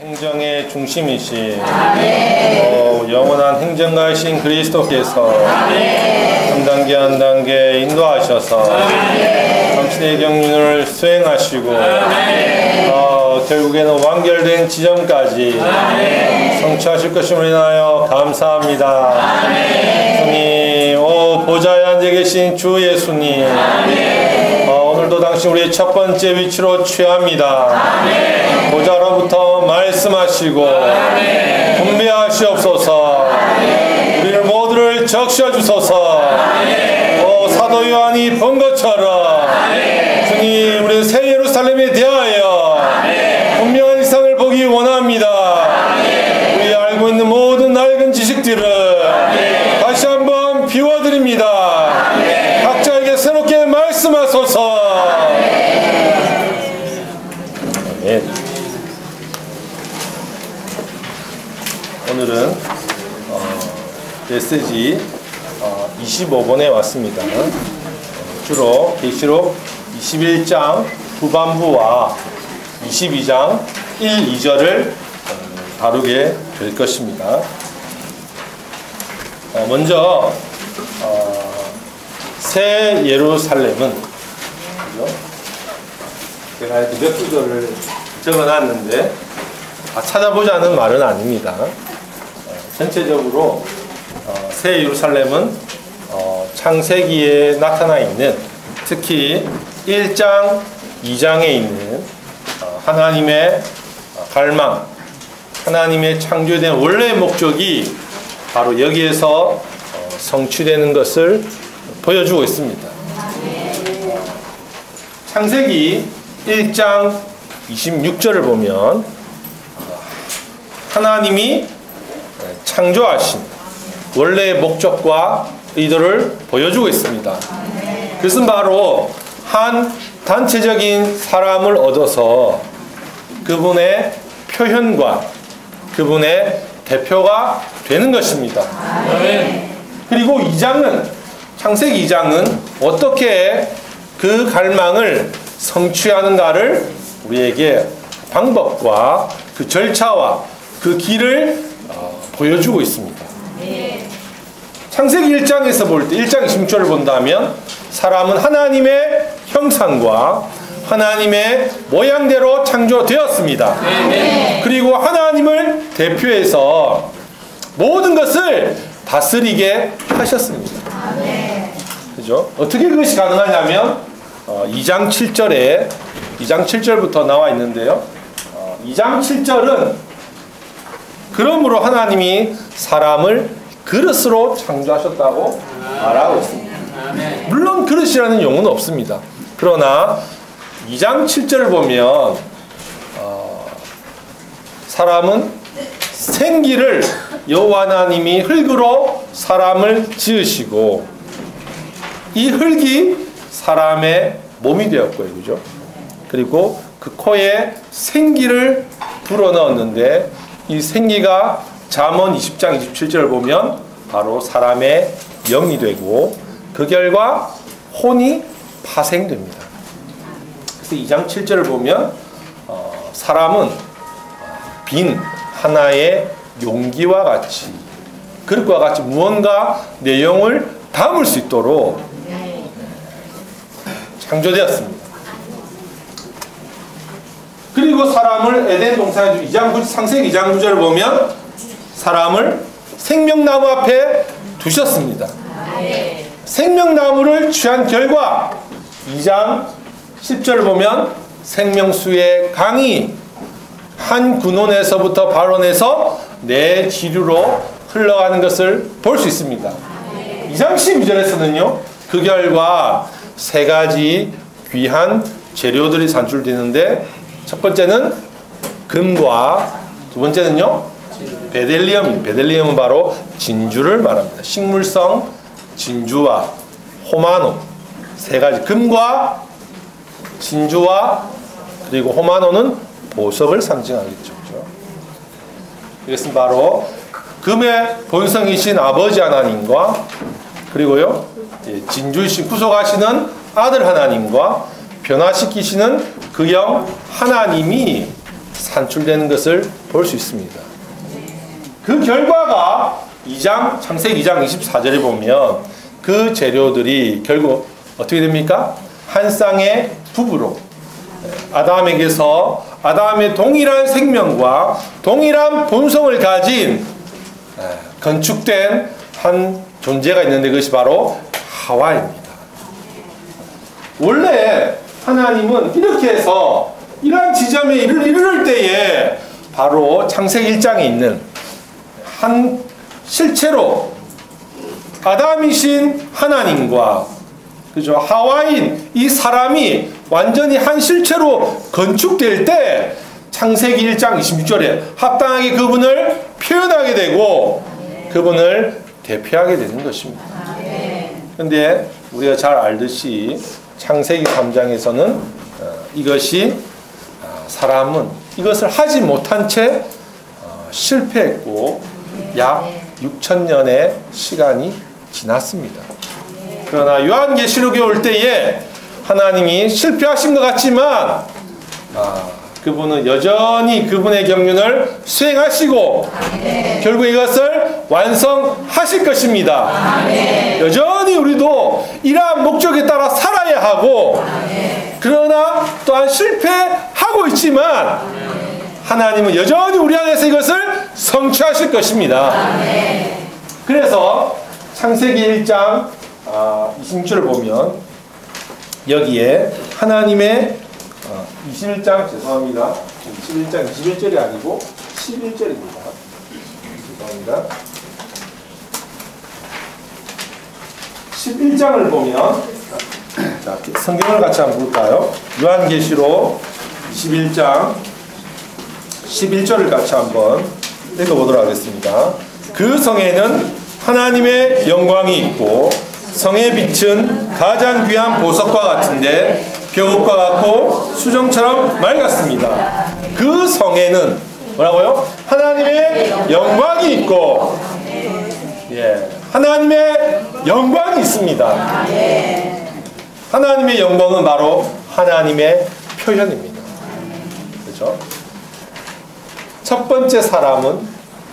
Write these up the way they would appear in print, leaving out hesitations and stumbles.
행정의 중심이신 영원한 행정가이신 그리스도께서 한 단계 한 단계 인도하셔서 당신의 경륜을 수행하시고 결국에는 완결된 지점까지 성취하실 것임을 인하여 감사합니다. 주님, 보좌에 앉아 계신 주 예수님, 오늘도 당신 우리의 첫 번째 위치로 취합니다. 보좌로부터 말씀하시고 분배하시옵소서. 우리를 모두를 적셔 주소서. 사도 요한이 본 것처럼 주님, 우리 새 예루살렘에 대하여 분명한 이상을 보기 원합니다. 우리 알고 있는 모든 낡은 지식들을 다시 한번 비워드립니다. 각자에게 새롭게 말씀하소서. 오늘은 메시지 25번에 왔습니다. 주로 계시록 21장 후반부와 22장 1, 2절을 다루게 될 것입니다. 먼저 새 예루살렘은, 제가 이렇게 몇 구절을 적어놨는데 찾아보자는 말은 아닙니다. 전체적으로 새 예루살렘은 창세기에 나타나 있는, 특히 1장, 2장에 있는 하나님의 갈망, 하나님의 창조된 원래의 목적이 바로 여기에서 성취되는 것을 보여주고 있습니다. 창세기 1장 26절을 보면 하나님이 창조하신 원래의 목적과 의도를 보여주고 있습니다. 그것은 바로 한 단체적인 사람을 얻어서 그분의 표현과 그분의 대표가 되는 것입니다. 그리고 2장은, 창세기 2장은 어떻게 그 갈망을 성취하는가를 우리에게 방법과 그 절차와 그 길을 보여주고 있습니다. 창세기 1장에서 볼 때, 1장 26절을 본다면 사람은 하나님의 형상과 하나님의 모양대로 창조되었습니다. 그리고 하나님을 대표해서 모든 것을 다스리게 하셨습니다. 그죠? 어떻게 그것이 가능하냐면 2장 7절에 2장 7절부터 나와 있는데요. 2장 7절은 그러므로 하나님이 사람을 그릇으로 창조하셨다고 말하고 있습니다. 물론 그릇이라는 용어는 없습니다. 그러나 2장 7절을 보면 사람은 생기를 여호와 하나님이 흙으로 사람을 지으시고 이 흙이 사람의 몸이 되었고요. 그죠? 그리고 그 코에 생기를 불어넣었는데 이 생기가 잠언 20장 27절을 보면 바로 사람의 영이 되고 그 결과 혼이 파생됩니다. 그래서 2장 7절을 보면 사람은 빈 하나의 용기와 같이, 그릇과 같이 무언가 내용을 담을 수 있도록 창조되었습니다. 그리고 사람을 에덴 동산에 창세기 2장 9절을 보면 사람을 생명나무 앞에 두셨습니다. 생명나무를 취한 결과 2장 10절을 보면 생명수의 강이 한 근원에서부터 발원해서 내 지류로 흘러가는 것을 볼 수 있습니다. 2장 12절에서는요, 그 결과 세 가지 귀한 재료들이 산출되는데 첫 번째는 금과 두 번째는요, 베델리엄은 바로 진주를 말합니다. 식물성 진주와 호마노, 세 가지, 금과 진주와 그리고 호마노는 보석을 상징하겠죠. 이것은 바로 금의 본성이신 아버지 하나님과 그리고요 진주이신 구속하시는 아들 하나님과 변화시키시는 그 영 하나님이 산출되는 것을 볼 수 있습니다. 그 결과가 창세기 2장 24절에 보면 그 재료들이 결국 어떻게 됩니까? 한 쌍의 부부로 아담에게서 아담의 동일한 생명과 동일한 본성을 가진 건축된 한 존재가 있는데 그것이 바로 하와입니다. 원래 하나님은 이렇게 해서 이러한 지점에 이르를 때에 바로 창세기 1장에 있는 한 실체로 아담이신 하나님과 그죠? 하와인 이 사람이 완전히 한 실체로 건축될 때 창세기 1장 26절에 합당하게 그분을 표현하게 되고 그분을 대표하게 되는 것입니다. 그런데 우리가 잘 알듯이 창세기 3장에서는 이것이 사람은 이것을 하지 못한 채 실패했고 약 6,000년의 시간이 지났습니다. 그러나 요한계시록에 올 때에 하나님이 실패하신 것 같지만 그분은 여전히 그분의 경륜을 수행하시고 결국 이것을 완성하실 것입니다. 여전히 우리도 이러한 목적에 따라 살아야 하고 그러나 또한 실패하고 있지만 하나님은 여전히 우리 안에서 이것을 성취하실 것입니다. 그래서 창세기 1장 26절을 보면 여기에 하나님의 21장 죄송합니다. 21장 21절이 아니고 11절입니다. 죄송합니다. 11장을 보면 자, 성경을 같이 한번 볼까요? 요한계시록 21장 11절을 같이 한번 읽어보도록 하겠습니다. 그 성에는 하나님의 영광이 있고 성의 빛은 가장 귀한 보석과 같은데 벼옷과 같고 수정처럼 맑았습니다. 그 성에는 뭐라고요? 하나님의 영광이 있고 하나님의 영광이 있습니다. 하나님의 영광은 바로 하나님의 표현입니다. 그렇죠? 첫 번째 사람은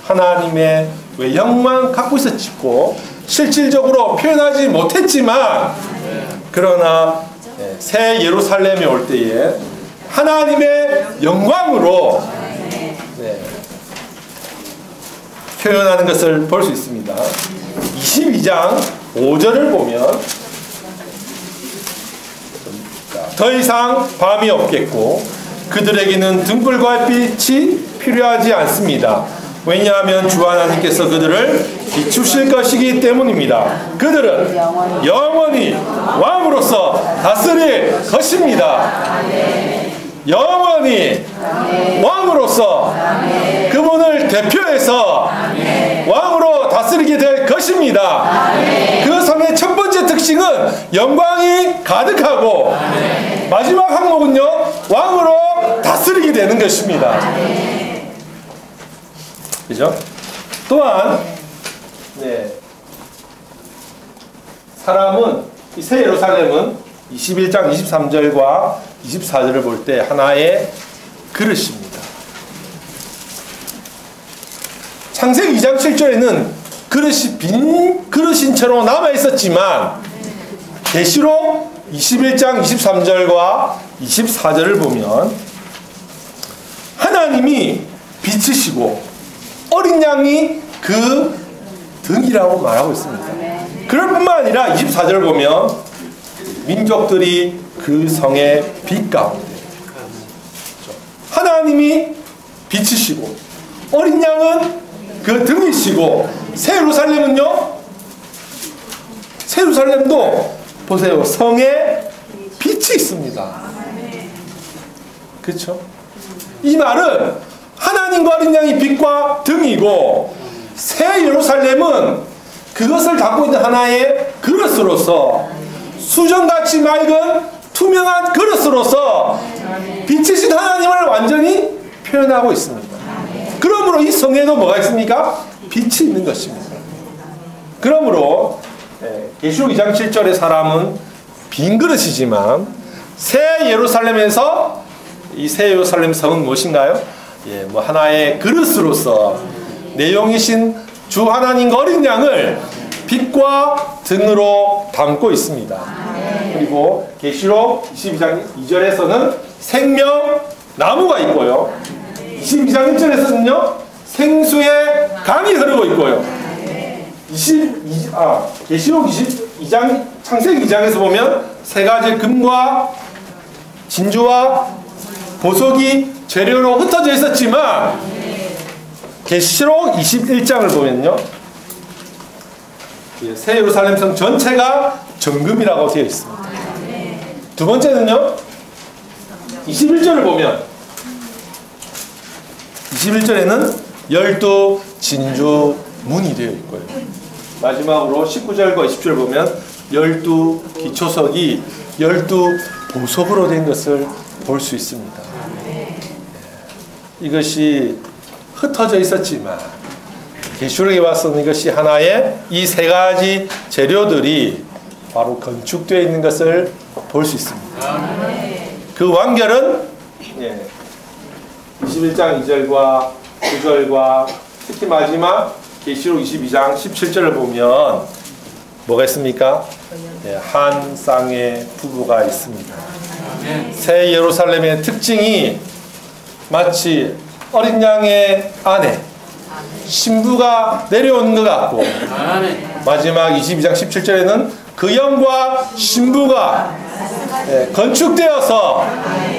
하나님의 외형만 갖고 있었고 실질적으로 표현하지 못했지만 그러나 새 예루살렘에 올 때에 하나님의 영광으로 표현하는 것을 볼 수 있습니다. 22장 5절을 보면 더 이상 밤이 없겠고 그들에게는 등불과 빛이 필요하지 않습니다. 왜냐하면 주 하나님께서 그들을 비추실 것이기 때문입니다. 그들은 영원히 왕으로서 다스릴 것입니다. 영원히 왕으로서 그분을 대표해서 왕으로 다스리게 될 것입니다. 그 성의 첫 번째 특징은 영광이 가득하고 마지막 항목은요 왕으로 다스리게 되는 것입니다. 그죠? 또한 사람은 이 새 예루살렘은 21장 23절과 24절을 볼 때 하나의 그릇입니다. 창세기 2장 7절에는 그릇이 빈 그릇인 채로 남아 있었지만 계시록 21장 23절과 24절을 보면 하나님이 빛이시고 어린 양이 그 등이라고 말하고 있습니다. 그럴 뿐만 아니라 24절을 보면 민족들이 그 성의 빛 가운데 하나님이 빛이시고 어린 양은 그 등이시고 새 예루살렘은요 새 예루살렘도 보세요 성에 빛이 있습니다. 그렇죠? 이 말은 하나님과 어린 양이 빛과 등이고 새 예루살렘은 그것을 담고 있는 하나의 그릇으로서 수정같이 맑은 투명한 그릇으로서 빛이신 하나님을 완전히 표현하고 있습니다. 그러므로 이 성에도 뭐가 있습니까? 빛이 있는 것입니다. 그러므로 계시록 2장 7절의 사람은 빈 그릇이지만 새 예루살렘에서 이 새 예루살렘 성은 무엇인가요? 예, 뭐 하나의 그릇으로서 내용이신 주 하나님과 어린 양을 빛과 등으로 담고 있습니다. 그리고 계시록 22장 2절에서는 생명 나무가 있고요. 22장 1절에서는요 생수의 강이 흐르고 있고요. 계시록 22장 창세기 2장에서 보면 세 가지 금과 진주와 보석이 재료로 흩어져 있었지만 계시록 21장을 보면요 새 예루살렘 성 전체가 정금이라고 되어 있습니다. 두 번째는요 21절을 보면 21절에는 12 진주 문이 되어 있고요. 마지막으로 19절과 20절 보면 12 기초석이 12 보석으로 된 것을 볼 수 있습니다. 이것이 흩어져 있었지만 계시록에 와서는 이것이 하나의 이 세 가지 재료들이 바로 건축되어 있는 것을 볼 수 있습니다. 그 완결은 21장 2절과 9절과 특히 마지막 계시록 22장 17절을 보면 뭐가 있습니까? 한 쌍의 부부가 있습니다. 새 예루살렘의 특징이 마치 어린 양의 아내 신부가 내려오는 것 같고 마지막 22장 17절에는 그 영과 신부가 건축되어서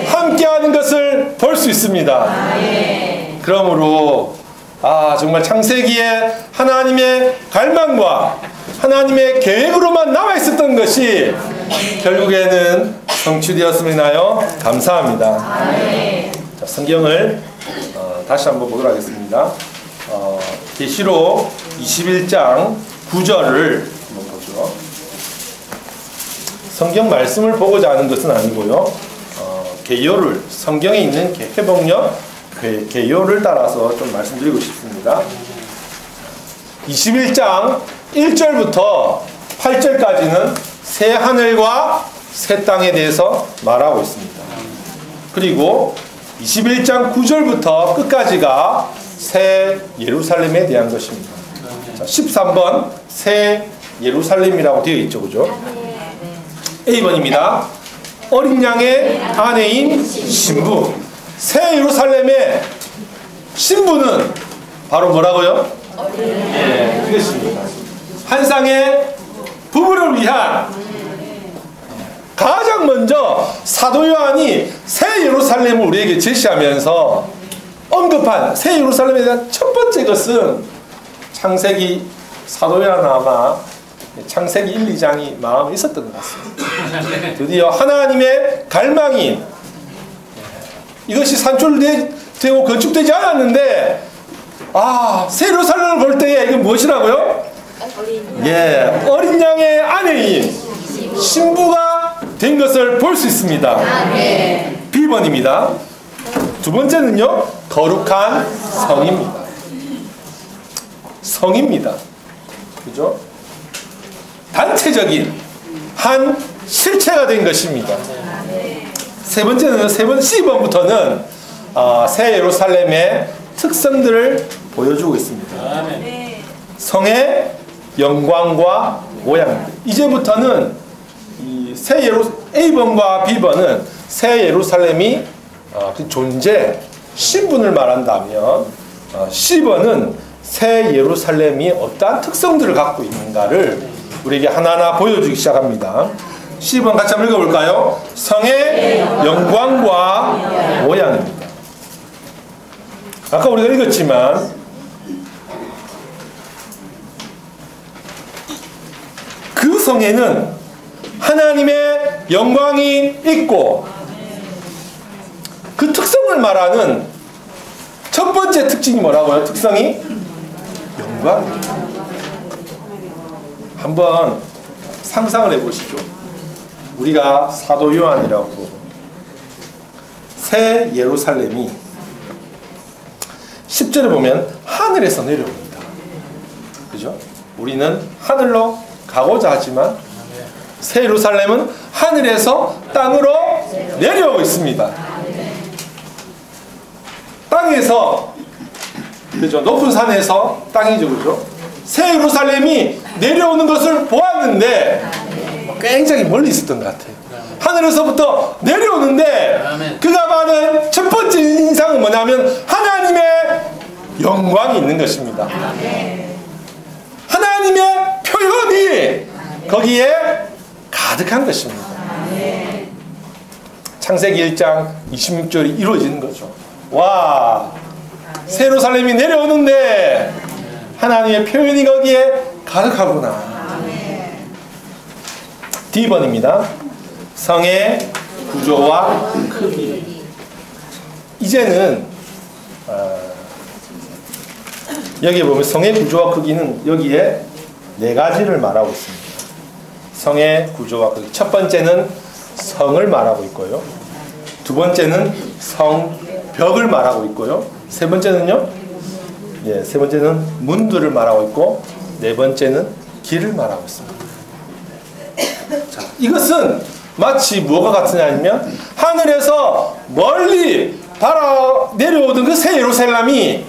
함께하는 것을 볼 수 있습니다. 그러므로 정말 창세기에 하나님의 갈망과 하나님의 계획으로만 남아 있었던 것이 결국에는 성취되었음이나요? 감사합니다. 자, 성경을 다시 한번 보도록 하겠습니다. 계시록 21장 9절을 한번 보죠. 성경 말씀을 보고자 하는 것은 아니고요. 개요를 성경에 있는 해석력 개요를 따라서 좀 말씀드리고 싶습니다. 21장 1절부터 8절까지는 새 하늘과 새 땅에 대해서 말하고 있습니다. 그리고 21장 9절부터 끝까지가 새 예루살렘에 대한 것입니다. 자, 13번 새 예루살렘이라고 되어 있죠. 그죠? A번입니다. 어린 양의 아내인 신부. 새 예루살렘의 신부는 바로 뭐라고요? 이것입니다. 한 쌍의 부부를 위한 가장 먼저 사도 요한이 새 예루살렘을 우리에게 제시하면서 언급한 새 예루살렘에 대한 첫 번째 것은 창세기 사도 요한 아마 창세기 1, 2장이 마음에 있었던 것 같습니다. 드디어 하나님의 갈망이 이것이 산출되고 건축되지 않았는데 새 예루살렘을 볼 때에 이게 무엇이라고요? 어린 양의 아내인 신부가 된 것을 볼 수 있습니다. B번입니다. 두 번째는요 거룩한 성입니다. 성입니다. 그죠? 단체적인 한 실체가 된 것입니다. 세 번째는 C번부터는 새 예루살렘의 특성들을 보여주고 있습니다. 성의 영광과 모양입니다. 이제부터는 A번과 B번은 새 예루살렘이 그 존재, 신분을 말한다면 C번은 새 예루살렘이 어떠한 특성들을 갖고 있는가를 우리에게 하나하나 보여주기 시작합니다. C번 같이 한번 읽어볼까요? 성의 영광과 모양입니다. 아까 우리가 읽었지만 그 성에는 하나님의 영광이 있고 그 특성을 말하는 첫 번째 특징이 뭐라고요? 특성이 영광입니다. 한번 상상을 해보시죠. 우리가 사도 요한이라고 새 예루살렘이 10절에 보면 하늘에서 내려옵니다. 그죠? 우리는 하늘로 가고자 하지만 새 예루살렘은 하늘에서 땅으로 내려오고 있습니다. 땅에 땅에서, 그죠? 높은 산에서, 땅이죠, 그죠? 새 예루살렘이 내려오는 것을 보았는데 굉장히 멀리 있었던 것 같아요. 하늘에서부터 내려오는데 그가 받은 첫 번째 인상은 뭐냐면 하나님의 영광이 있는 것입니다. 하나님의 표현이 거기에 가득한 것입니다. 창세기 1장 26절이 이루어지는 거죠. 와, 새 예루살렘이 내려오는데 하나님의 표현이 거기에 가득하구나. D번입니다. 성의 구조와 크기. 이제는 여기에 보면 성의 구조와 크기는 여기에 네 가지를 말하고 있습니다. 성의 구조와 크기. 첫 번째는 성을 말하고 있고요. 두 번째는 성벽을 말하고 있고요. 세 번째는요? 예, 세 번째는 문들을 말하고 있고 네 번째는 길을 말하고 있습니다. 자, 이것은 마치 무엇과 같으냐면 하늘에서 멀리 달아 내려오던 그 새 예루살렘이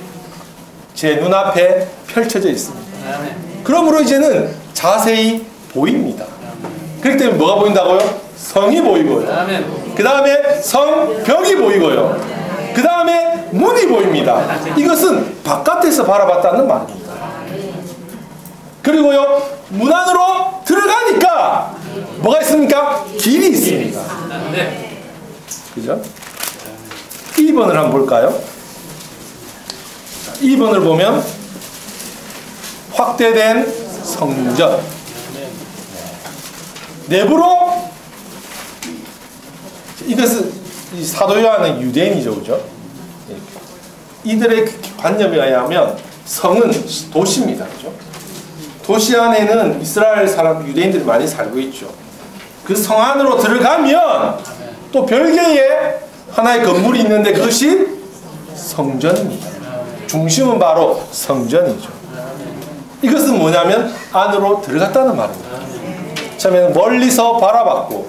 제 눈앞에 펼쳐져 있습니다. 그러므로 이제는 자세히 보입니다. 그렇기 때문에 뭐가 보인다고요? 성이 보이고요. 그 다음에 성벽이 보이고요. 그 다음에 문이 보입니다. 이것은 바깥에서 바라봤다는 말입니다. 그리고요, 문 안으로 들어가니까 뭐가 있습니까? 길이 있습니다. 그죠? 2번을 한번 볼까요? 2번을 보면 확대된 성전. 내부로, 이것은 사도 요한은 유대인이죠, 그죠? 이들의 관념에 의하면 성은 도시입니다, 그죠? 도시 안에는 이스라엘 사람, 유대인들이 많이 살고 있죠. 그 성 안으로 들어가면 또 별개의 하나의 건물이 있는데 그것이 성전입니다. 중심은 바로 성전이죠. 이것은 뭐냐면 안으로 들어갔다는 말입니다. 처음에는 멀리서 바라봤고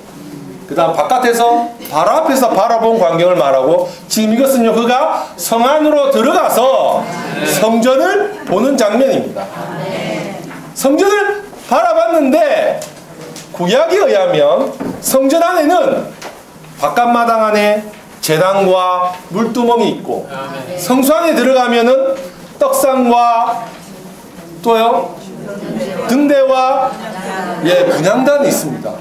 그 다음 바깥에서 바로 앞에서 바라본 광경을 말하고 지금 이것은요, 그가 성 안으로 들어가서 성전을 보는 장면입니다. 성전을 바라봤는데 구약에 의하면 성전 안에는 바깥마당 안에 제단과 물두멍이 있고 성소 안에 들어가면은 떡상과 또요 등대와 분향단이 있습니다.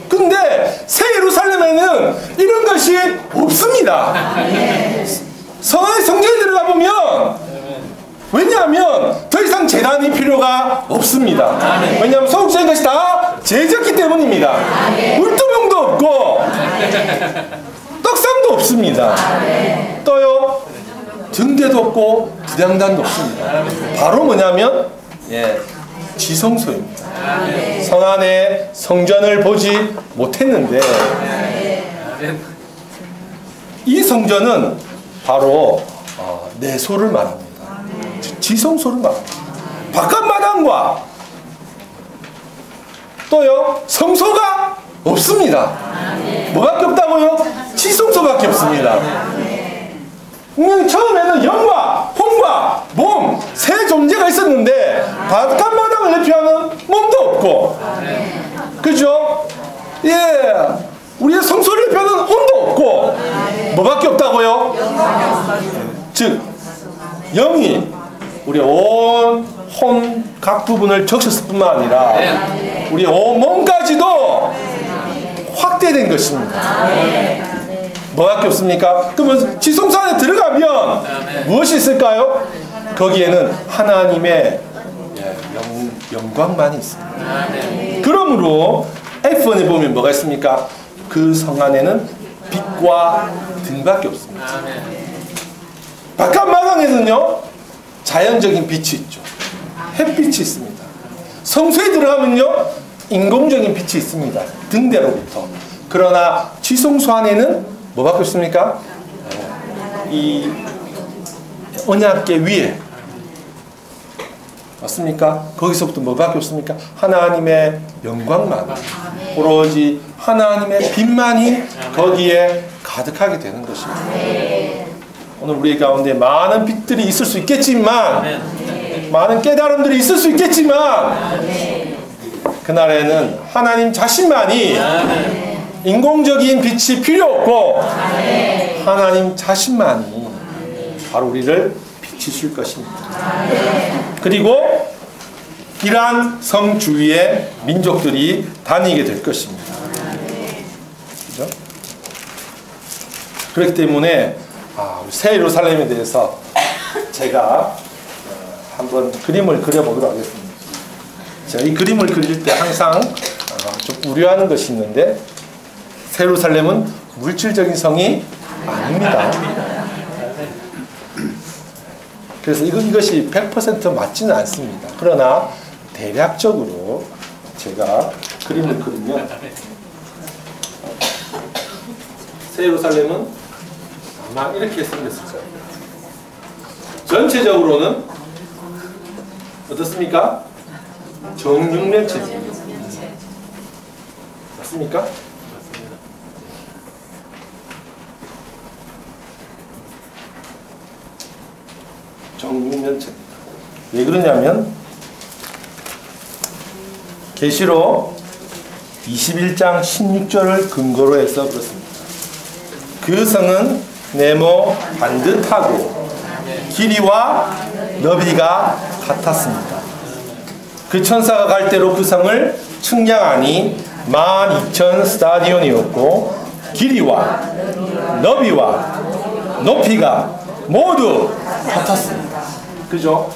근데 새 예루살렘에는 이런 것이 없습니다. 성 안에 성전에 들어가 보면 왜냐하면 더 이상 제단이 필요가 없습니다. 왜냐하면 소극적인 것이 다 제졌기 때문입니다. 물두멍도 없고 떡상도 없습니다. 또요 등대도 없고 부양단도 없습니다. 바로 뭐냐면 지성소입니다. 성 안에 성전을 보지 못했는데 이 성전은 바로 내소를 말합니다. 지성소를 말합니다. 바깥마당과 또요 성소가 없습니다. 뭐밖에 없다고요? 지성소밖에 없습니다. 분명히 처음에는 영과 혼과 몸 세 존재가 있었는데 바깥마당을 대표하는 몸도 없고, 그죠? 우리의 성소를 대표하는 혼도 없고, 뭐밖에 없다고요? 즉 영이 우리의 온 혼 각 부분을 적셨을 뿐만 아니라 우리의 온 몸까지도 확대된 것입니다. 뭐밖에 없습니까? 그러면 지성소 안에 들어가면 무엇이 있을까요? 거기에는 하나님의 영광만이 있습니다. 그러므로 F번에 보면 뭐가 있습니까? 그 성 안에는 빛과 등밖에 없습니다. 바깥 마당에는요 자연적인 빛이 있죠. 햇빛이 있습니다. 성소에 들어가면요 인공적인 빛이 있습니다. 등대로부터. 그러나 지성소 안에는 뭐밖에 없습니까? 이 언약궤 위에 맞습니까? 거기서부터 뭐밖에 없습니까? 하나님의 영광만, 오로지 하나님의 빛만이 거기에 가득하게 되는 것입니다. 오늘 우리 가운데 많은 빛들이 있을 수 있겠지만 많은 깨달음들이 있을 수 있겠지만 그날에는 하나님 자신만이 인공적인 빛이 필요 없고 하나님 자신만이 바로 우리를 비추실 것입니다. 그리고 이러한 성 주위에 민족들이 다니게 될 것입니다. 그죠? 그렇기 때문에 새 예루살렘에 대해서 제가 한번 그림을 그려보도록 하겠습니다. 제가 이 그림을 그릴 때 항상 좀 우려하는 것이 있는데 새 예루살렘은 물질적인 성이 아닙니다. 그래서 이것이 100% 맞지는 않습니다. 그러나 대략적으로 제가 그림을 그리면 새 예루살렘은 아마 이렇게 생겼을 거예요. 전체적으로는 어떻습니까? 정육면체입니다. 맞습니까? 정육면체입니다. 왜 그러냐면 계시록 21장 16절을 근거로 해서 그렇습니다. 그 성은 네모 반듯하고 길이와 너비가 같았습니다. 그 천사가 갈대로 그 성을 측량하니 12,000 스타디온이었고 길이와 너비와 높이가 모두 같았습니다. 그죠?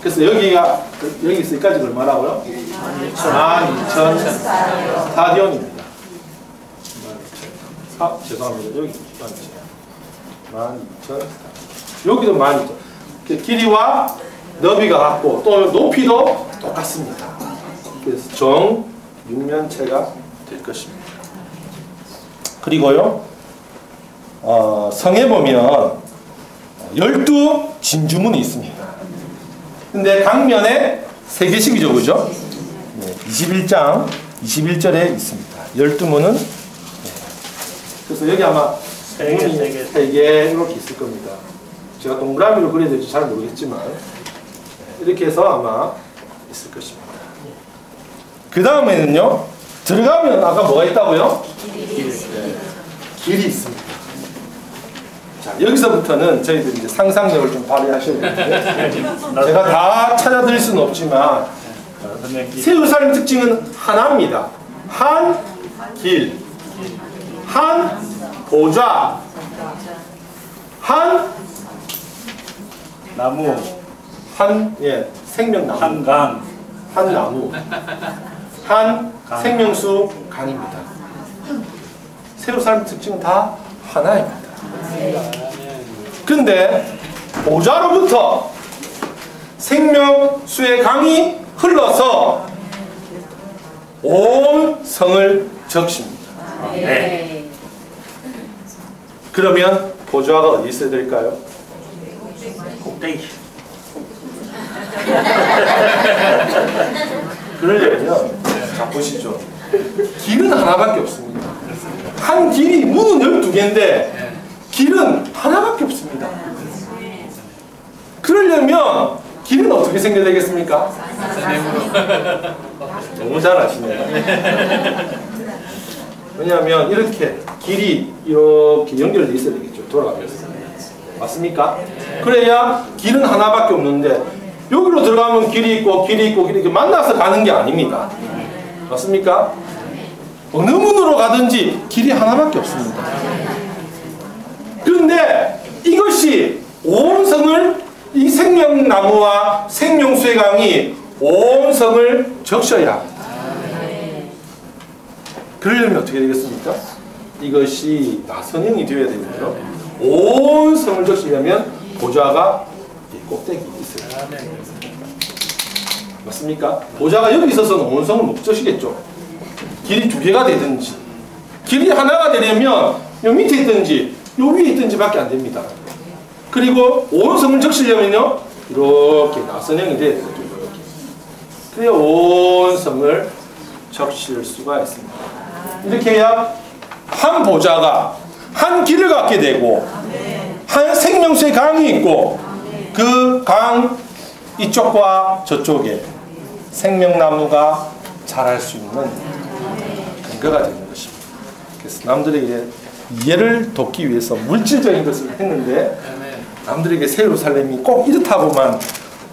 그래서 여기서 여기까지 얼마라고요? 12,000 스타디온입니다. 죄송합니다. 여기 12,000 여기도 12,000. 길이와 너비가 같고 또 높이도 똑같습니다. 그래서 정육면체가 될 것입니다. 그리고요 성에 보면 12 진주문이 있습니다. 근데 강면에 3개씩이죠. 그죠? 21장 21절에 있습니다. 12문은 그래서 여기 아마 문이 3개 이렇게 있을 겁니다. 제가 동그라미로 그려야 될지 잘 모르겠지만 이렇게 해서 아마 있을 것입니다. 그 다음에는요 들어가면 아까 뭐가 있다고요? 길이 있습니다. 자, 여기서부터는 저희들이 이제 상상력을 좀 발휘하셔야 되는데 제가 다 찾아드릴 수는 없지만 새 예루살렘 특징은 하나입니다. 한 길, 한 보좌, 한 나무, 생명나무, 한 강, 한 나무, 한 생명수 강입니다. 새 예루살렘 특징은 다 하나입니다. 근데 보좌로부터 생명수의 강이 흘러서 온 성을 적십니다. 네. 그러면 보좌가 어디 있어야 될까요? 꼭대기. 그러려면 자 보시죠. 길은 하나밖에 없습니다. 한 길이 문은 12개인데 길은 하나밖에 없습니다. 그러려면 길은 어떻게 생겨야 되겠습니까? 너무 잘 아시네요. 왜냐하면 이렇게 길이 이렇게 연결되어 있어야 되겠죠. 돌아가면서. 맞습니까? 그래야 길은 하나밖에 없는데 여기로 들어가면 길이 있고 길이 있고 길이 이렇게 만나서 가는 게 아닙니다. 맞습니까? 어느 문으로 가든지 길이 하나밖에 없습니다. 그런데 이것이 온 성을 이 생명나무와 생명수의 강이 온 성을 적셔야 합니다. 그러려면 어떻게 되겠습니까? 이것이 나선형이 되어야 되고요. 온 성을 적시려면 보좌가 이 꼭대기에 있어요. 맞습니까? 보좌가 여기 있어서는 온 성을 못 적시겠죠. 길이 2개가 되든지 길이 하나가 되려면 요 밑에 있든지 요 위에 있든지 밖에 안 됩니다. 그리고 온 성을 적시려면요 이렇게 나선형이 돼야 되겠죠. 그래야 온 성을 적실 수가 있습니다. 이렇게 해야 한 보좌가 한 길을 갖게 되고 한 생명수의 강이 있고 그 강 이쪽과 저쪽에 생명나무가 자랄 수 있는 근거가 되는 것입니다. 그래서 남들에게 이해를 돕기 위해서 물질적인 것을 했는데 남들에게 새 예루살렘이 꼭 이렇다고만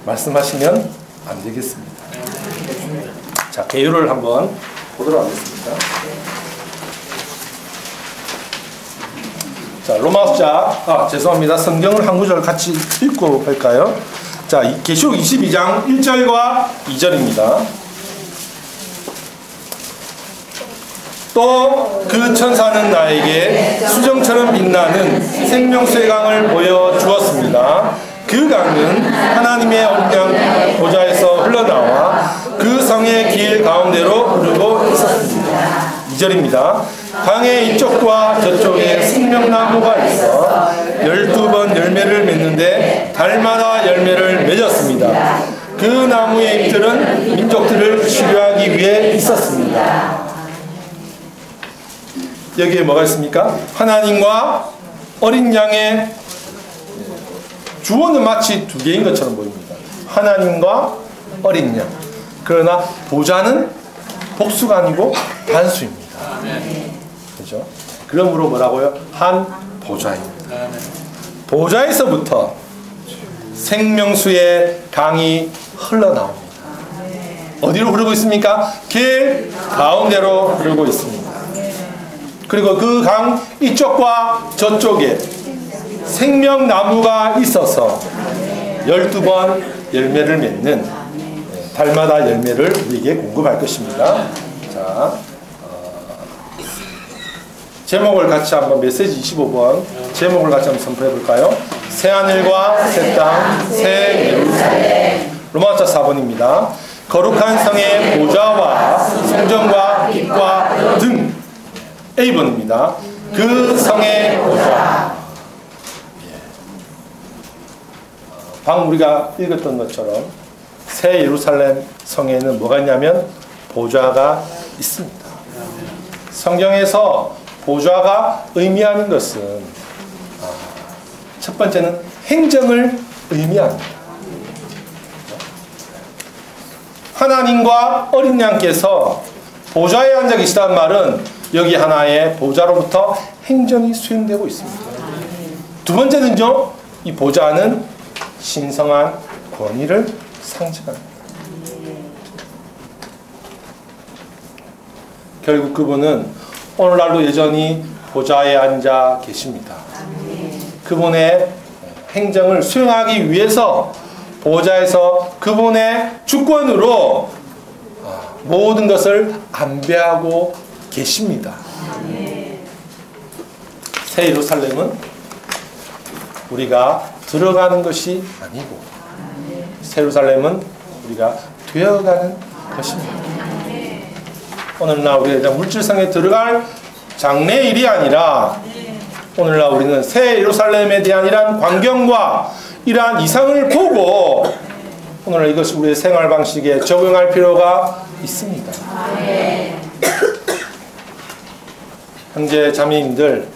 말씀하시면 안 되겠습니다. 자, 개요를 한번 보도록 하겠습니다. 자, 로마서 죄송합니다. 성경을 한 구절 같이 읽고 갈까요? 자, 계시록 22장 1절과 2절입니다. 또 그 천사는 나에게 수정처럼 빛나는 생명수의 강을 보여주었습니다. 그 강은 하나님의 언약 보좌에서 흘러나와 그 성의 길 가운데로 흐르고 있었습니다. 2절입니다. 강의 이쪽과 저쪽에 생명나무가 있어 12번 열매를 맺는데 달마다 열매를 맺었습니다. 그 나무의 잎들은 민족들을 치료하기 위해 있었습니다. 여기에 뭐가 있습니까? 하나님과 어린 양의 주어는 마치 두 개인 것처럼 보입니다. 하나님과 어린 양. 그러나 보좌는 복수가 아니고 단수입니다. 그렇죠? 그러므로 뭐라고요? 한 보좌입니다. 보좌에서부터 생명수의 강이 흘러나옵니다. 어디로 흐르고 있습니까? 길 가운데로 흐르고 있습니다. 그리고 그 강 이쪽과 저쪽에 생명나무가 있어서 12번 열매를 맺는 달마다 열매를 우리에게 공급할 것입니다. 자, 제목을 같이 한번 메시지 25번 제목을 같이 한번 선포해 볼까요? 새하늘과 새 땅, 새 예루살렘. 로마서 4번입니다. 거룩한 성의 보좌와 성전과 빛과 등. A번입니다. 그 성의 보좌. 방금 우리가 읽었던 것처럼 새 예루살렘 성에는 뭐가 있냐면 보좌가 있습니다. 성경에서 보좌가 의미하는 것은 첫 번째는 행정을 의미합니다. 하나님과 어린 양께서 보좌에 앉아 계시다는 말은 여기 하나의 보좌로부터 행정이 수행되고 있습니다. 두 번째는요, 이 보좌는 신성한 권위를 상징합니다. 결국 그분은 오늘날도 여전히 보좌에 앉아 계십니다. 그분의 행정을 수행하기 위해서 보좌에서 그분의 주권으로 모든 것을 안배하고 계십니다. 새 예루살렘은 우리가 들어가는 것이 아니고 새 예루살렘은 우리가 되어가는 것입니다. 오늘날 우리가 물질성에 들어갈 장래일이 아니라 오늘날 우리는 새 예루살렘에 대한 이러한 광경과 이러한 이상을 보고 오늘날 이것이 우리의 생활 방식에 적용할 필요가 있습니다. 형제 자매님들,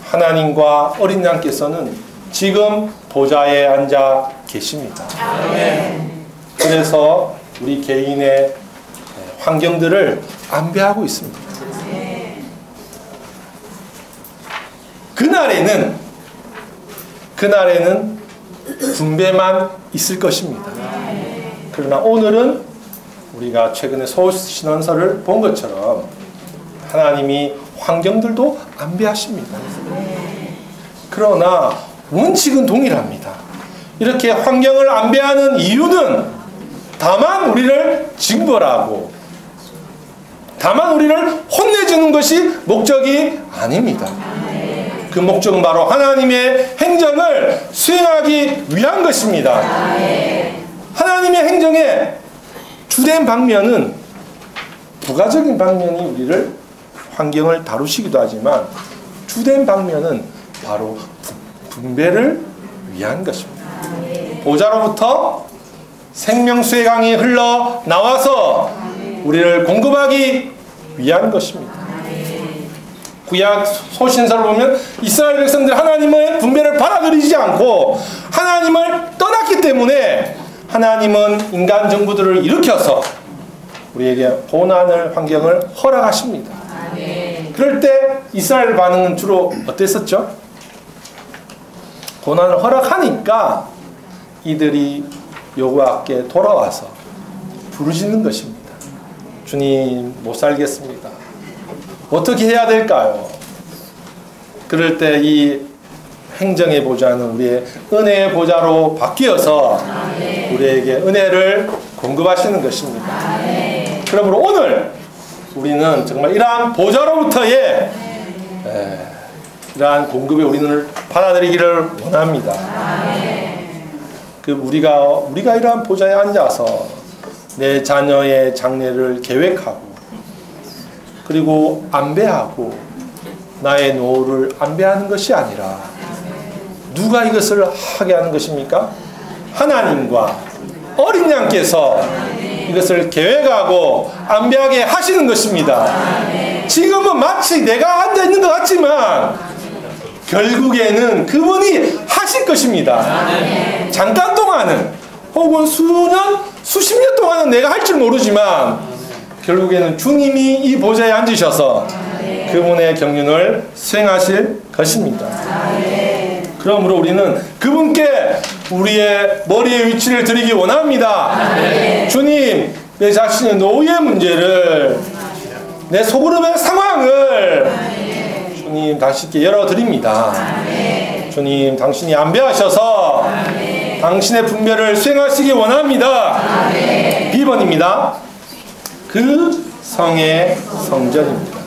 하나님과 어린 양께서는 지금 보좌에 앉아 계십니다. 그래서 우리 개인의 환경들을 안배하고 있습니다. 그날에는 분배만 있을 것입니다. 그러나 오늘은 우리가 최근에 소신언서를 본 것처럼 하나님이 환경들도 안배하십니다. 그러나 원칙은 동일합니다. 이렇게 환경을 안배하는 이유는 다만 우리를 징벌하고 다만 우리를 혼내주는 것이 목적이 아닙니다. 그 목적은 바로 하나님의 행정을 수행하기 위한 것입니다. 하나님의 행정의 주된 방면은 부가적인 방면이 우리를 환경을 다루시기도 하지만 주된 방면은 바로 분배를 위한 것입니다. 보좌로부터 생명수의 강이 흘러나와서 우리를 공급하기 위한 것입니다. 구약 소신서를 보면 이스라엘 백성들 하나님의 분배를 받아들이지 않고 하나님을 떠났기 때문에 하나님은 인간 정부들을 일으켜서 우리에게 고난을 환경을 허락하십니다. 그럴 때 이스라엘 반응은 주로 어땠었죠? 고난을 허락하니까 이들이 여호와께 돌아와서 부르짖는 것입니다. 주님, 못 살겠습니다. 어떻게 해야 될까요? 그럴 때 이 행정의 보좌는 우리의 은혜의 보좌로 바뀌어서 우리에게 은혜를 공급하시는 것입니다. 그러므로 오늘 우리는 정말 이러한 보좌로부터의 이러한 공급에 우리는 받아들이기를 원합니다. 우리가 이러한 보좌에 앉아서 내 자녀의 장래를 계획하고 그리고 안배하고 나의 노후를 안배하는 것이 아니라 누가 이것을 하게 하는 것입니까? 하나님과 어린 양께서 이것을 계획하고 안배하게 하시는 것입니다. 지금은 마치 내가 앉아있는 것 같지만 결국에는 그분이 하실 것입니다. 잠깐 동안은 혹은 수년, 수십 년 동안은 내가 할 줄 모르지만 결국에는 주님이 이 보좌에 앉으셔서 그분의 경륜을 수행하실 것입니다. 그러므로 우리는 그분께 우리의 머리의 위치를 드리기 원합니다. 주님, 내 자신의 노후의 문제를, 내 소그룹의 상황을 주님 당신께 열어드립니다. 주님, 당신이 안배하셔서 당신의 분배를 수행하시기 원합니다. B번입니다. 그 성의 성전입니다.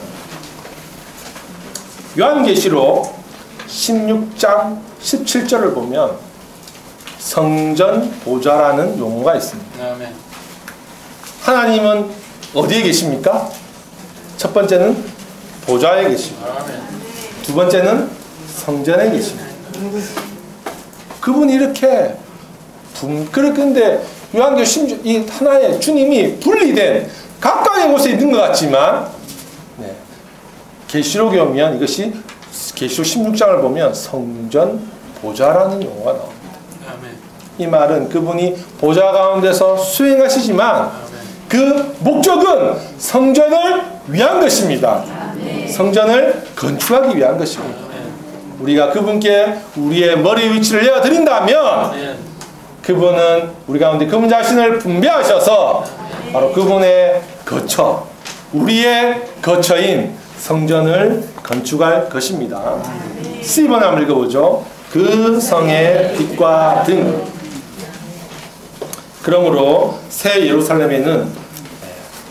요한계시록 16장 17절을 보면 성전 보좌라는 용어가 있습니다. 하나님은 어디에 계십니까? 첫 번째는 보좌에 계십니다. 두 번째는 성전에 계십니다. 그분이 이렇게 그런데 요한계시록 이 하나의 주님이 분리된 각각의 곳에 있는 것 같지만 계시록에 오면 이것이 계시록 16장을 보면 성전 보좌라는 용어가 나옵니다. 이 말은 그분이 보좌 가운데서 수행하시지만 그 목적은 성전을 위한 것입니다. 성전을 건축하기 위한 것입니다. 우리가 그분께 우리의 머리 위치를 내어드린다면 그분은 우리 가운데 그분 자신을 분배하셔서 바로 그분의 거처, 우리의 거처인 성전을 건축할 것입니다. C번 한번 읽어보죠. 그 성의 빛과 등. 그러므로 새 예루살렘에는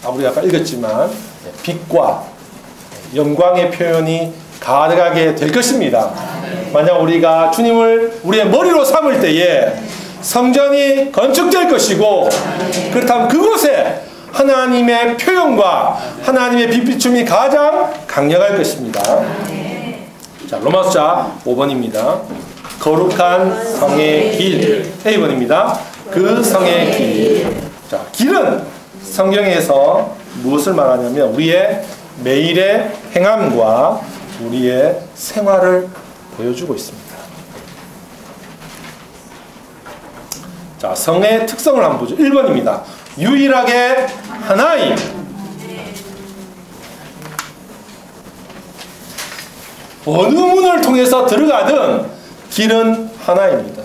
우리가 아까 읽었지만 빛과 영광의 표현이 가득하게 될 것입니다. 만약 우리가 주님을 우리의 머리로 삼을 때에 성전이 건축될 것이고 그렇다면 그곳에 하나님의 표현과 하나님의 빛비춤이 가장 강력할 것입니다. 자, 로마서 5번입니다. 거룩한 성의 길. A번입니다. 그 성의 길. 자, 길은 성경에서 무엇을 말하냐면 우리의 매일의 행함과 우리의 생활을 보여주고 있습니다. 자, 성의 특성을 한번 보죠. 1번입니다. 유일하게 하나임. 어느 문을 통해서 들어가든 길은 하나입니다.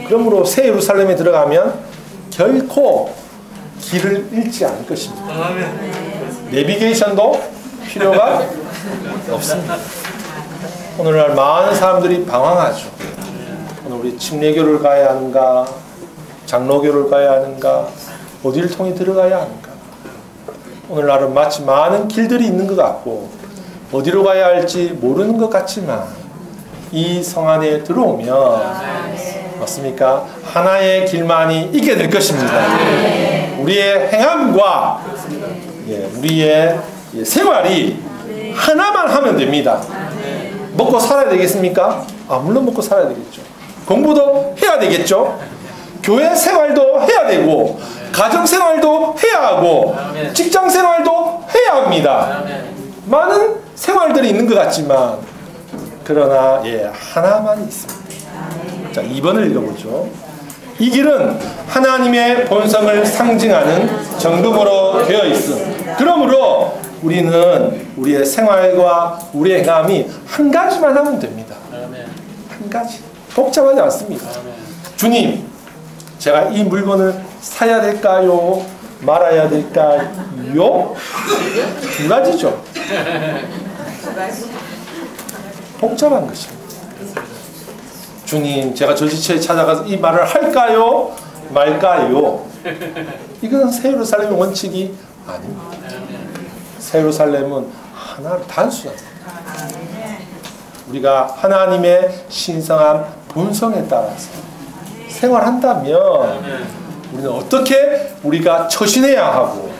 그러므로 새 예루살렘에 들어가면 결코 길을 잃지 않을 것입니다. 내비게이션도 필요가 없습니다. 오늘날 많은 사람들이 방황하죠. 오늘 우리 침례교를 가야 하는가, 장로교를 가야 하는가, 어디를 통해 들어가야 하는가. 오늘날은 마치 많은 길들이 있는 것 같고 어디로 가야 할지 모르는 것 같지만 이 성 안에 들어오면 맞습니까? 하나의 길만이 있게 될 것입니다. 우리의 행함과 우리의 생활이 하나만 하면 됩니다. 먹고 살아야 되겠습니까? 물론 먹고 살아야 되겠죠. 공부도 해야 되겠죠. 교회 생활도 해야 되고 가정 생활도 해야 하고 직장 생활도 해야 합니다. 많은 생활들이 있는 것 같지만 그러나 하나만 있습니다. 자, 2번을 읽어보죠. 이 길은 하나님의 본성을 상징하는 정금으로 되어 있음. 그러므로 우리는 우리의 생활과 우리의 행함이 한 가지만 하면 됩니다. 한 가지. 복잡하지 않습니다. 주님, 제가 이 물건을 사야 될까요? 말아야 될까요? 두 가지죠. 복잡한 것입니다. 주님, 제가 저 지체에 찾아가서 이 말을 할까요? 말까요? 이것은 새 예루살렘의 원칙이 아닙니다. 새 예루살렘은 하나 단순합니다. 우리가 하나님의 신성한 본성에 따라서 생활한다면 우리는 어떻게 우리가 처신해야 하고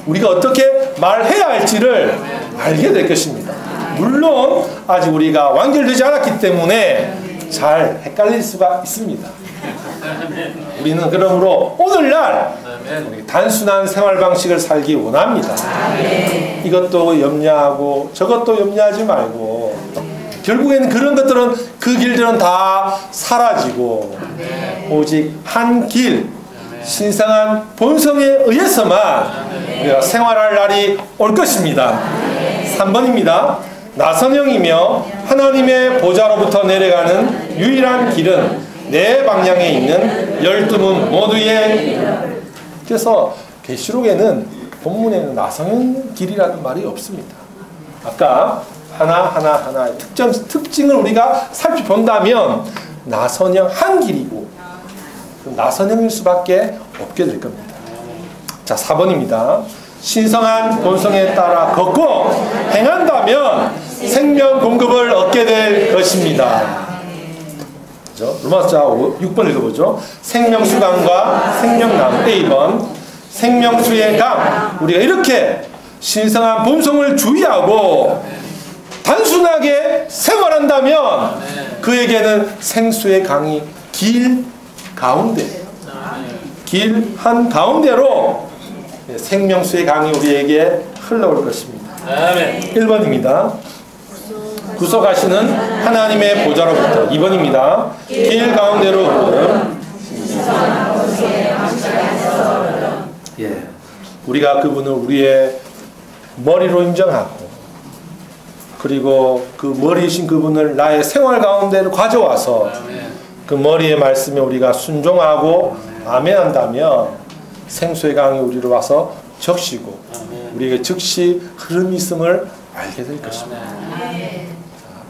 우리가 어떻게 말해야 할지를 알게 될 것입니다. 물론 아직 우리가 완결되지 않았기 때문에 잘 헷갈릴 수가 있습니다. 우리는 그러므로 오늘날 단순한 생활 방식을 살기 원합니다. 이것도 염려하고 저것도 염려하지 말고 결국에는 그런 것들은 그 길들은 다 사라지고 오직 한 길 신성한 본성에 의해서만 우리가 생활할 날이 올 것입니다. 3번입니다. 나선형이며 하나님의 보좌로부터 내려가는 유일한 길은 내 방향에 있는 12문 모두의. 그래서 계시록에는 본문에는 나선형 길이라는 말이 없습니다. 아까 하나의 특징을 우리가 살펴본다면 나선형 한 길이고 나선형일 수밖에 없게 될 겁니다. 자, 4번입니다. 신성한 본성에 따라 걷고 행한다면 생명 공급을 얻게 될 것입니다. 그렇죠? 로마서 6번 읽어보죠. 생명수강과 생명나무. A번 생명수의 강. 우리가 이렇게 신성한 본성을 주의하고 단순하게 생활한다면 그에게는 생수의 강이 길 한가운데로 생명수의 강이 우리에게 흘러올 것입니다. 1번입니다. 구속하시는 하나님의 보좌로부터. 2번입니다. 길 가운데로 흐르는 우리가 그분을 우리의 머리로 인정하고 그리고 그 머리이신 그분을 나의 생활 가운데로 가져와서 그 머리의 말씀에 우리가 순종하고 아멘한다면 생수의 강이 우리로 와서 적시고 우리에게 즉시 흐름이 있음을 알게 될 것입니다.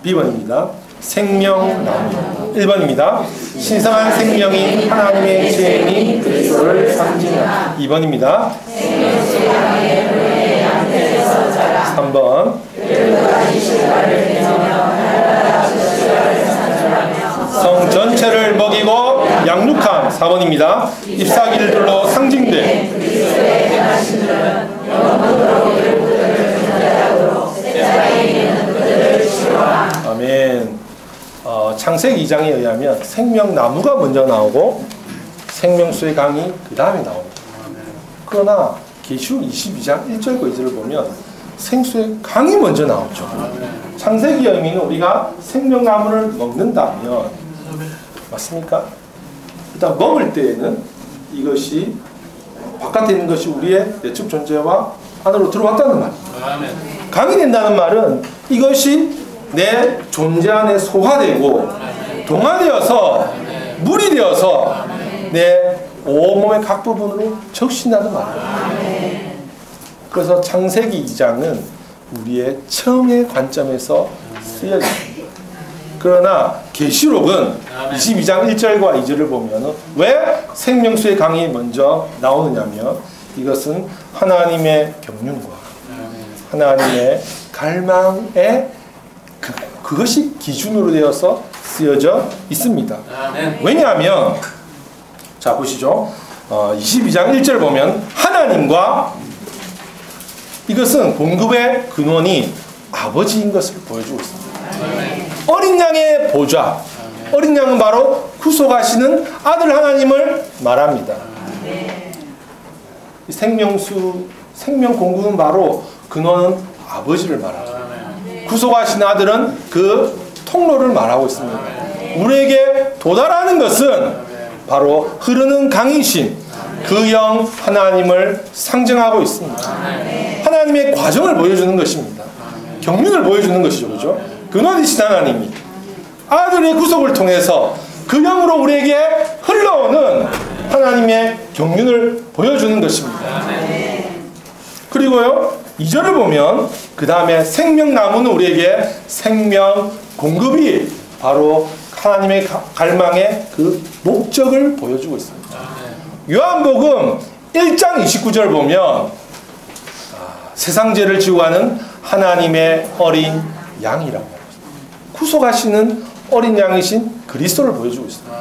B번입니다. 생명나무. 1번입니다. 신성한 생명인 하나님의 죄인인 그리스도를 상징하다. 2번입니다. 3번 성 전체를 먹이고 양육함. 4번입니다. 잎사귀를 둘러 상징된 아멘. 창세기 2장에 의하면 생명나무가 먼저 나오고 생명수의 강이 그 다음에 나옵니다. 그러나 계시록 22장 1절과 2절을 보면 생수의 강이 먼저 나오죠. 창세기의 의미는 우리가 생명나무를 먹는다면 맞습니까? 일단 먹을 때에는 이것이 바깥에 있는 것이 우리의 내적 존재와 안으로 들어왔다는 말입니다. 강이 된다는 말은 이것이 내 존재 안에 소화되고 동화되어서 물이 되어서 내 온몸의 각 부분으로 적신다는 말이에요. 그래서 창세기 2장은 우리의 처음의 관점에서 쓰여집니다. 그러나 계시록은 22장 1절과 2절을 보면 왜 생명수의 강이 먼저 나오느냐면 이것은 하나님의 경륜과 하나님의 갈망의 그것이 기준으로 되어서 쓰여져 있습니다. 왜냐하면 자 보시죠. 22장 1절 보면 하나님과 이것은 공급의 근원이 아버지인 것을 보여주고 있습니다. 어린 양의 보좌, 어린 양은 바로 구속하시는 아들 하나님을 말합니다. 생명수, 생명 공급은 바로 근원은 아버지를 말합니다. 구속하신 아들은 그 통로를 말하고 있습니다. 우리에게 도달하는 것은 바로 흐르는 강이신 그 영 하나님을 상징하고 있습니다. 하나님의 과정을 보여주는 것입니다. 경륜을 보여주는 것이죠. 그죠? 근원이신 하나님이 아들의 구속을 통해서 그 영으로 우리에게 흘러오는 하나님의 경륜을 보여주는 것입니다. 그리고요, 2절을 보면 그 다음에 생명나무는 우리에게 생명 공급이 바로 하나님의 갈망의 그 목적을 보여주고 있습니다. 요한복음 1장 29절 보면 세상 죄를 지고 가는 하나님의 어린 양이라고 구속하시는 어린 양이신 그리스도를 보여주고 있습니다.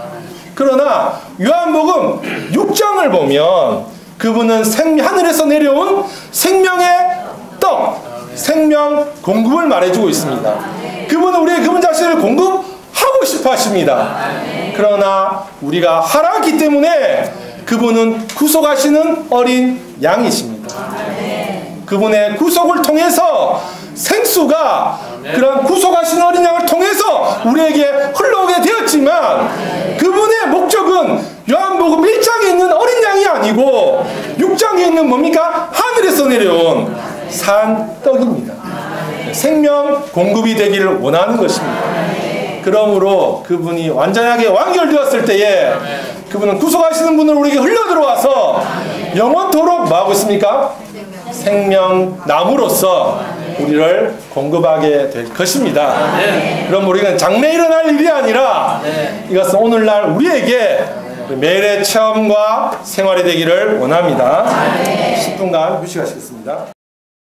그러나 요한복음 6장을 보면 그분은 하늘에서 내려온 생명의 떡, 생명 공급을 말해주고 있습니다. 그분은 우리의 그분 자신을 공급하고 싶어 하십니다. 그러나 우리가 하락했기 때문에 그분은 구속하시는 어린 양이십니다. 그분의 구속을 통해서 생수가 그런 구속하시는 어린 양을 통해서 우리에게 흘러오게 되었지만 그분의 목적은 요한복음 1장에 있는 어린 양이 아니고 6장에 있는 뭡니까? 하늘에서 내려온 산 떡입니다. 생명 공급이 되기를 원하는 것입니다. 그러므로 그분이 완전하게 완결되었을 때에 그분은 구속하시는 분을 우리에게 흘러들어와서 영원토록 뭐하고 있습니까? 생명나무로서 우리를 공급하게 될 것입니다. 그럼 우리는 장래 일어날 일이 아니라 이것은 오늘날 우리에게 매일의 체험과 생활이 되기를 원합니다. 10분간 휴식하시겠습니다.